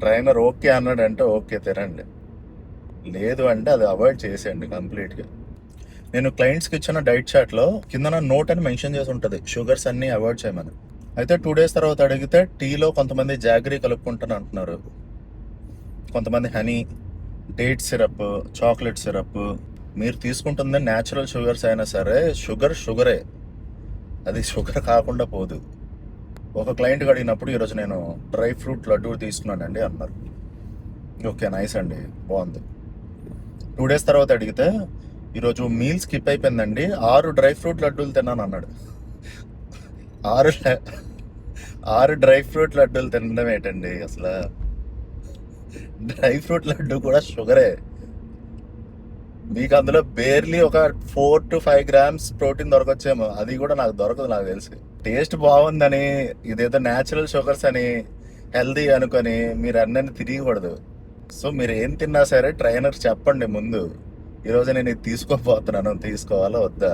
Trainer okay అన్నాడంటే okay తినండి, లేదు అంటే అది అవాయిడ్ చేసేయండి కంప్లీట్గా. నేను క్లయింట్స్కి ఇచ్చిన డైట్ చార్ట్లో కింద నోట్ అని మెన్షన్ చేసి ఉంటుంది షుగర్స్ అన్నీ అవాయిడ్ చేయమని. అయితే 2 days తర్వాత అడిగితే టీలో కొంతమంది జాగరీ కలుపుకుంటాను అంటున్నారు, కొంతమంది honey, date syrup, chocolate syrup. మీరు తీసుకుంటుంది న్యాచురల్ షుగర్స్ అయినా సరే షుగరే, అది షుగర్ కాకుండా పోదు. ఒక క్లయింట్ అడిగినప్పుడు ఈరోజు నేను డ్రై ఫ్రూట్ లడ్డూ తీసుకున్నానండి అన్నారు. ఓకే నైస్ అండి, బాగుంది. 2 days తర్వాత అడిగితే ఈరోజు మీల్ స్కిప్ అయిపోయిందండి, 6 డ్రై ఫ్రూట్ లడ్డూలు తిన్నాను అన్నాడు. 6 డ్రై ఫ్రూట్ లడ్డూలు తినడం ఏంటండి అసలు? డ్రై ఫ్రూట్ లడ్డు కూడా షుగరే. మీకు అందులో బేర్లీ ఒక 4 to 5 grams ప్రోటీన్ దొరకొచ్చేమో, అది కూడా నాకు దొరకదు నాకు తెలిసి. టేస్ట్ బాగుందని ఇదేదో న్యాచురల్ షుగర్స్ అని హెల్దీ అనుకొని మీరు అన్నీ తిరిగకూడదు. సో మీరు ఏం తిన్నా సరే ట్రైనర్ చెప్పండి ముందు, ఈరోజు నేను ఇది తీసుకోపోతున్నాను, తీసుకోవాలా వద్దా.